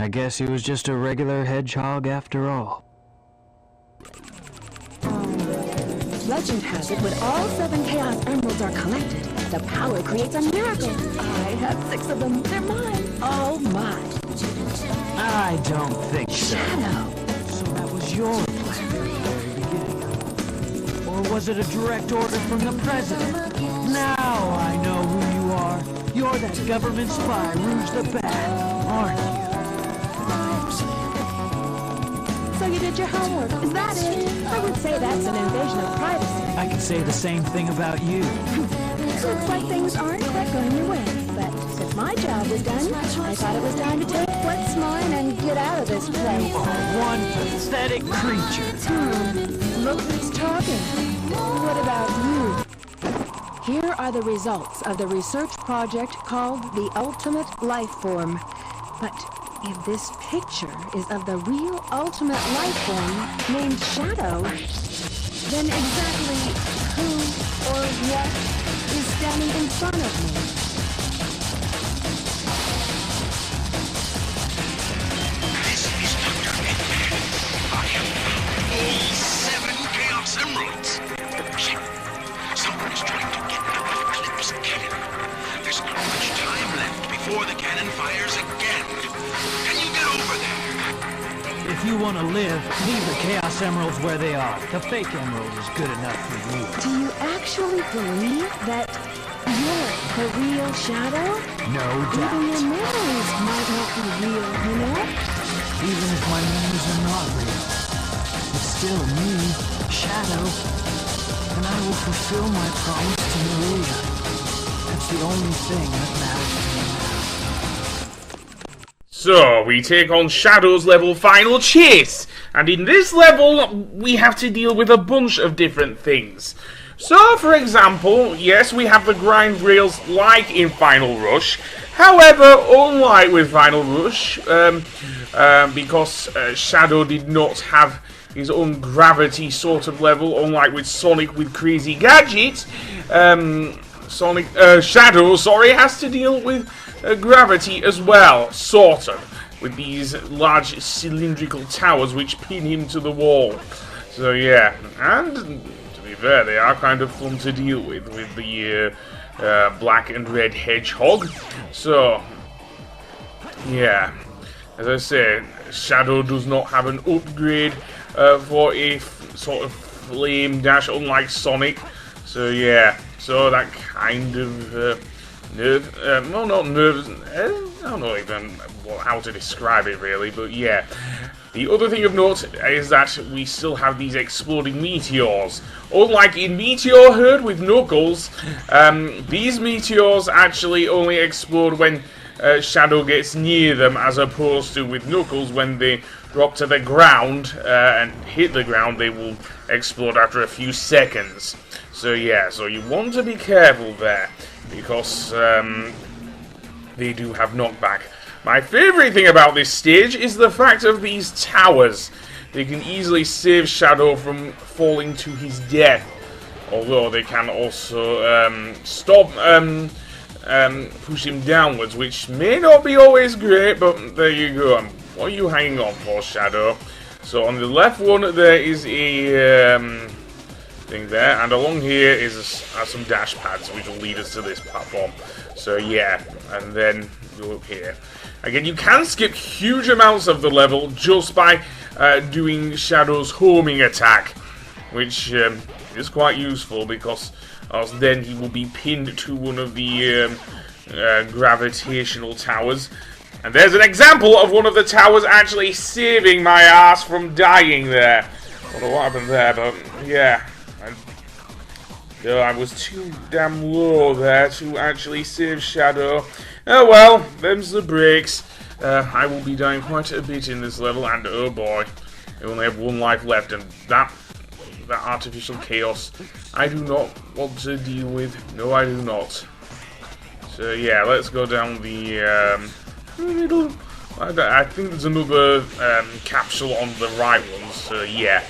I guess he was just a regular hedgehog after all. Legend has it when all 7 Chaos Emeralds are collected, the power creates a miracle. I have 6 of them. They're mine. All mine. I don't think so. Shadow. So that was your plan from the very beginning. Or was it a direct order from the president? Now I know who you are. You're that government spy, Rouge the Bad, aren't you? So you did your homework, is that it? I would say that's an invasion of privacy. I could say the same thing about you. Looks like things aren't quite going your way, but since my job was done, I thought it was time to take what's mine and get out of this place. Oh, one pathetic creature. Look who's talking. What about you? Here are the results of the research project called the Ultimate Lifeform. But if this picture is of the real ultimate lifeform named Shadow, then exactly who or what is standing in front of me? This is Dr. Eggman. I have found all 7 Chaos Emeralds. Shit. Someone is trying to get the Eclipse Cannon. There's not much time left before the cannon fires again. Can you get over there? If you want to live, leave the Chaos Emeralds where they are. The fake emerald is good enough for you. Do you actually believe that you're the real Shadow? No Even doubt. your memories might not be real, you know? Even if my memories are not real, it's still me, Shadow. And I will fulfill my promise to Maria. That's the only thing that matters to me now. So, we take on Shadow's level Final Chase, and in this level, we have to deal with a bunch of different things. So, for example, yes, we have the grind rails like in Final Rush. However, unlike with Final Rush, because Shadow did not have his own gravity sort of level, unlike with Sonic with crazy gadgets, Shadow, has to deal with gravity as well, sort of, with these large cylindrical towers which pin him to the wall. So yeah, and to be fair, they are kind of fun to deal with the black and red hedgehog. So yeah, as I said, Shadow does not have an upgrade for a sort of flame dash, unlike Sonic. So yeah, so that kind of well, not nervous. I don't know even how to describe it really, but yeah. The other thing of note is that we still have these exploding meteors. Unlike in Meteor Herd with Knuckles, these meteors actually only explode when Shadow gets near them, as opposed to with Knuckles when they drop to the ground and hit the ground, they will explode after a few seconds. So yeah, so you want to be careful there, because they do have knockback. My favourite thing about this stage is the fact of these towers. They can easily save Shadow from falling to his death, although they can also push him downwards, which may not be always great, but there you go. What are you hanging on for, Shadow? So on the left one there is a thing there, and along here is some dash pads which will lead us to this platform. So yeah, and then go up here. Again, you can skip huge amounts of the level just by doing Shadow's homing attack, which is quite useful, because then he will be pinned to one of the gravitational towers. And there's an example of one of the towers actually saving my ass from dying there. I don't know what happened there, but yeah. I was too damn low there to actually save Shadow. Oh well, them's the breaks. I will be dying quite a bit in this level, and oh boy, I only have 1 life left, and that artificial chaos I do not want to deal with. No, I do not. So yeah, let's go down the middle. I think there's another capsule on the right one. So yeah,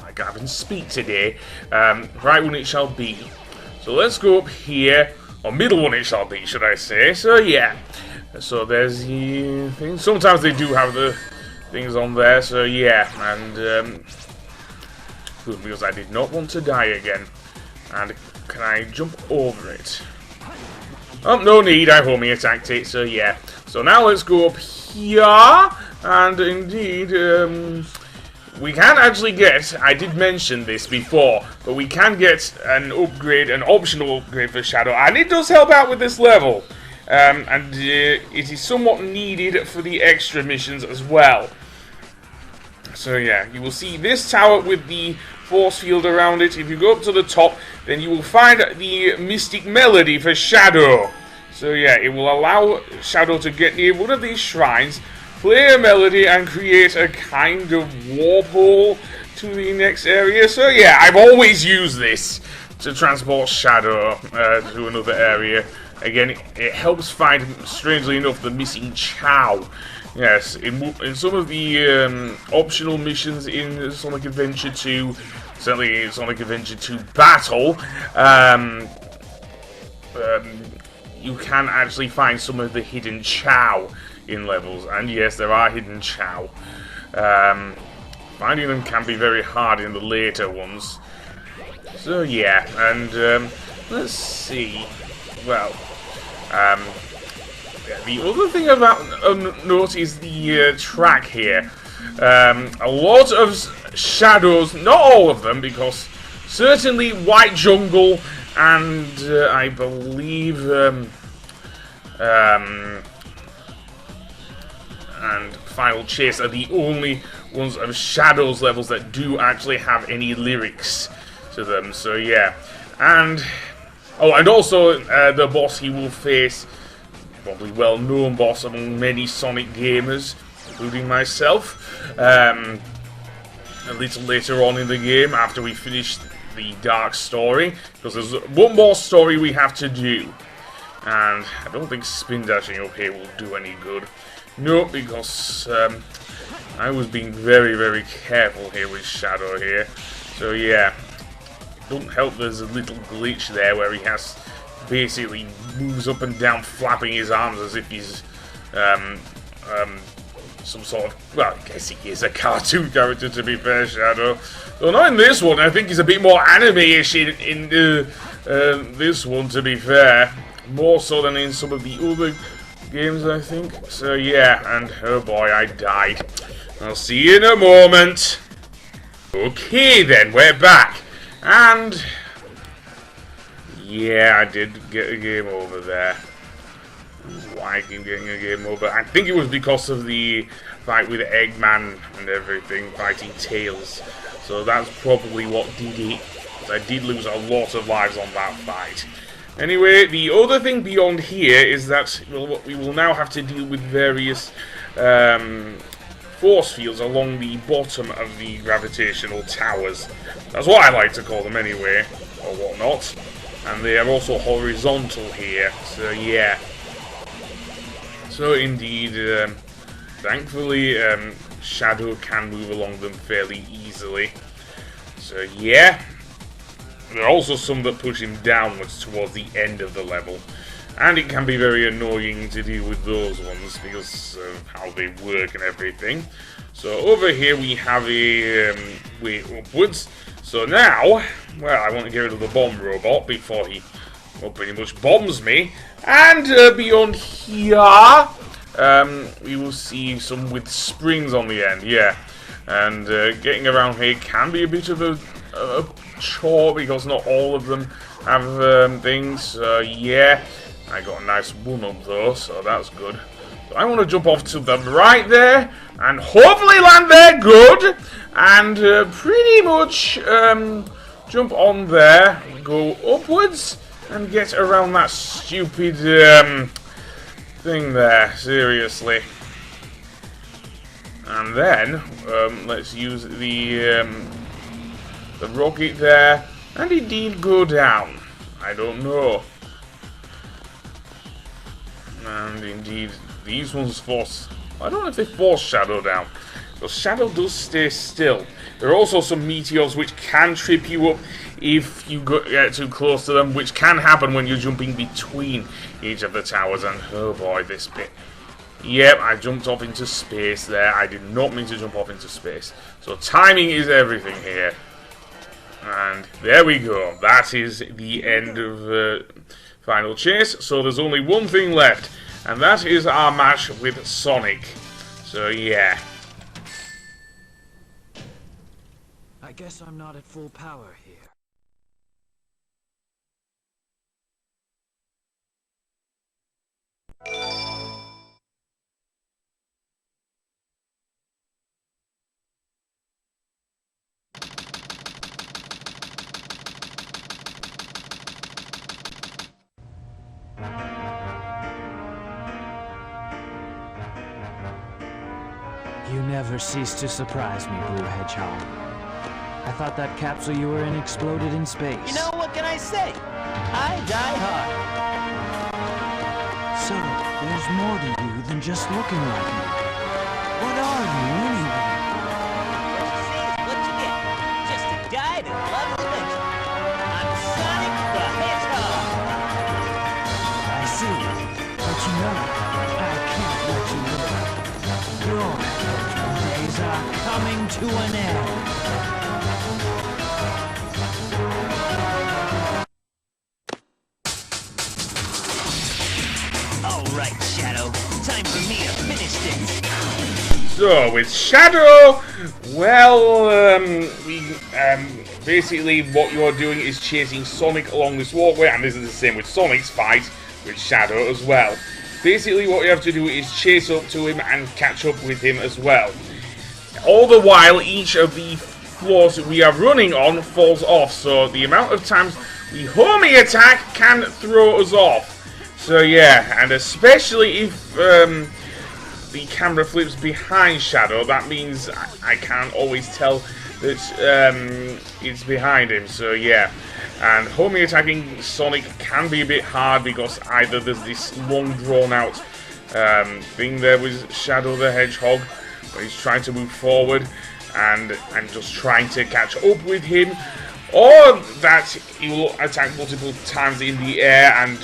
I can't even speak today. Right one it shall be. So let's go up here Or middle one it shall be, should I say. So yeah. So there's the thing. Sometimes they do have the things on there, so yeah. And good, because I did not want to die again. And can I jump over it? Oh, no need, I've homing attacked it, so yeah. So now let's go up here. And indeed, we can actually get, I did mention this before, but we can get an upgrade, an optional upgrade for Shadow, and it does help out with this level. And it is somewhat needed for the extra missions as well. So yeah, you will see this tower with the force field around it. If you go up to the top, then you will find the Mystic Melody for Shadow. So yeah, it will allow Shadow to get near one of these shrines, play a melody, and create a kind of warp hole to the next area. So yeah, I've always used this to transport Shadow to another area. Again, it helps find, strangely enough, the missing Chow. Yes, in some of the optional missions in Sonic Adventure 2, certainly in Sonic Adventure 2 Battle, you can actually find some of the hidden Chow in levels. And yes, there are hidden Chow. Finding them can be very hard in the later ones. So yeah, and let's see. Well, the other thing about note is the track here. A lot of shadows, not all of them, because certainly White Jungle and I believe and Final Chase are the only ones of Shadows levels that do actually have any lyrics to them. So yeah, and also the boss he will face, probably well-known boss among many Sonic gamers, including myself, a little later on in the game after we finish the Dark story, because there's one more story we have to do, and I don't think spin dashing up here will do any good. No, because I was being very, very careful here with Shadow here. So yeah, it don't help there's a little glitch there where he has basically moves up and down flapping his arms as if he's some sort of, well, I guess he is a cartoon character, to be fair, Shadow. Though not in this one, I think he's a bit more anime-ish in this one, to be fair. More so than in some of the other games, I think. So yeah, and oh boy, I died. I'll see you in a moment. Okay then, we're back. And yeah, I did get a game over there. Why I keep getting a game over? I think it was because of the fight with Eggman and everything, fighting Tails. So that's probably what did it. I did lose a lot of lives on that fight. Anyway, the other thing beyond here is that we will now have to deal with various force fields along the bottom of the gravitational towers. That's what I like to call them anyway, or whatnot. And they are also horizontal here, so yeah. So indeed, thankfully, Shadow can move along them fairly easily. So yeah. There are also some that push him downwards towards the end of the level. And it can be very annoying to deal with those ones because of how they work and everything. So over here we have a way upwards. So now, well, I want to get rid of the bomb robot before he, well, pretty much bombs me. And beyond here, we will see some with springs on the end, yeah. And getting around here can be a bit of a chore because not all of them have things. Yeah, I got a nice one up though, so that's good. So I want to jump off to the right there and hopefully land there good, and pretty much jump on there, go upwards, and get around that stupid thing there. Seriously. And then let's use the rocket there, and indeed go down. I don't know. And indeed, these ones force... I don't know if they force Shadow down. So Shadow does stay still. There are also some meteors which can trip you up if you get too close to them, which can happen when you're jumping between each of the towers. And oh boy, this bit. Yep, I jumped off into space there. I did not mean to jump off into space. So timing is everything here. And there we go. That is the end of the final chase. So there's only one thing left, and that is our match with Sonic. So yeah. I guess I'm not at full power here. You never cease to surprise me, Blue Hedgehog. I thought that capsule you were in exploded in space. You know, what can I say? I die hard. So, there's more to you than just looking like me. What are you, anyway? What you see is what you get. Just a guy that loves adventure. I'm Sonic the Hedgehog. I see. But you know, I can't let you live. Your adventure days are coming to an end. Alright, Shadow. Time for me to finish this. So with Shadow, well, basically what you're doing is chasing Sonic along this walkway, and this is the same with Sonic's fight with Shadow as well. Basically what you have to do is chase up to him and catch up with him as well. All the while, each of the floors we are running on falls off, so the amount of times the homing attack can throw us off. So yeah, and especially if the camera flips behind Shadow, that means I can't always tell that it's behind him. So yeah, and homing attacking Sonic can be a bit hard because either there's this long drawn out thing there with Shadow the Hedgehog, where he's trying to move forward and just trying to catch up with him, or that he will attack multiple times in the air and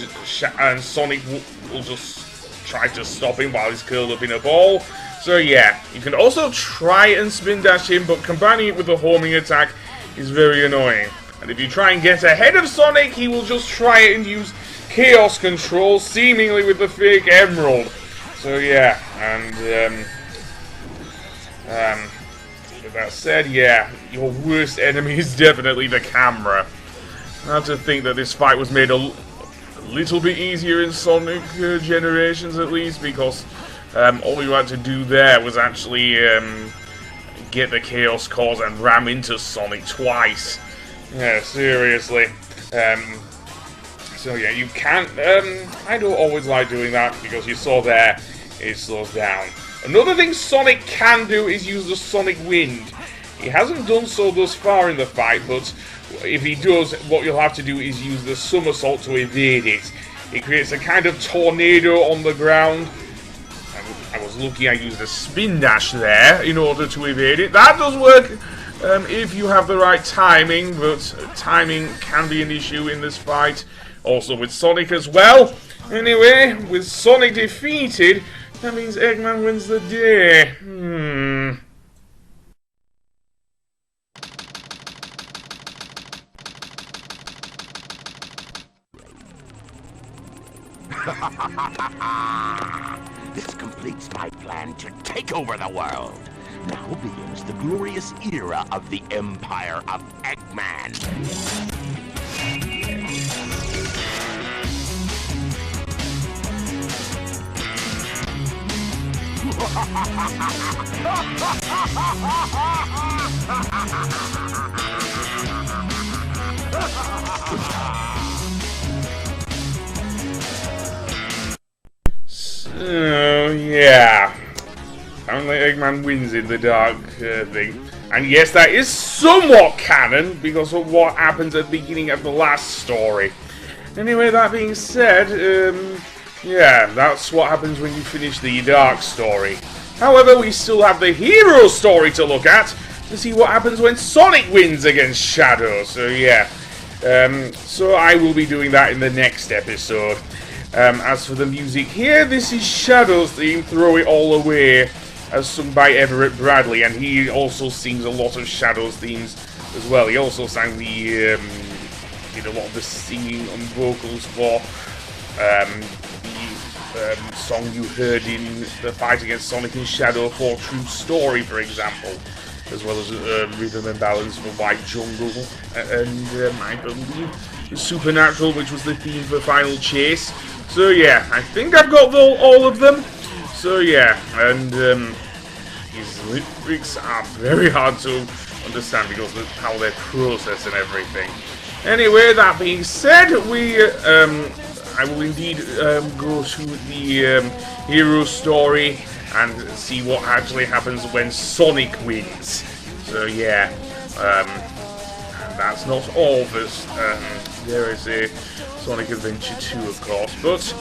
Sonic will just try to stop him while he's curled up in a ball. So yeah, you can also try and spin dash him, but combining it with the homing attack is very annoying. And if you try and get ahead of Sonic, he will just try and use Chaos Control, seemingly with the fake Emerald. So yeah, and with that said, yeah, your worst enemy is definitely the camera. I have to think that this fight was made a little bit easier in Sonic Generations, at least, because all you had to do there was actually get the Chaos Cores and ram into Sonic twice. Yeah, seriously. So yeah, you can't. I don't always like doing that because you saw there, it slows down. Another thing Sonic can do is use the Sonic Wind. He hasn't done so thus far in the fight, but if he does, what you'll have to do is use the somersault to evade it. It creates a kind of tornado on the ground. I was lucky I used a spin dash there in order to evade it. That does work if you have the right timing, but timing can be an issue in this fight. Also with Sonic as well. Anyway, with Sonic defeated, that means Eggman wins the day. This completes my plan to take over the world. Now begins the glorious era of the Empire of Eggman. So, yeah. Apparently Eggman wins in the dark thing. And yes, that is somewhat canon because of what happens at the beginning of the last story. Anyway, that being said, yeah, that's what happens when you finish the dark story. However, we still have the hero story to look at to see what happens when Sonic wins against Shadow. So yeah, so I will be doing that in the next episode. As for the music here, this is Shadow's theme, Throw It All Away, as sung by Everett Bradley, and he also sings a lot of Shadow's themes as well. He also sang the, did a lot of the singing and vocals for the song you heard in the fight against Sonic and Shadow for True Story, for example, as well as Rhythm and Balance for White Jungle, and I believe Supernatural, which was the theme for Final Chase. So yeah, I think I've got all of them. So yeah, and his lyrics are very hard to understand because of how they're processed and everything. Anyway, that being said, I will indeed go to the hero story and see what actually happens when Sonic wins. So yeah, that's not all. There is a Sonic Adventure 2, of course, but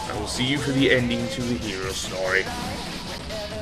I will see you for the ending to the hero story.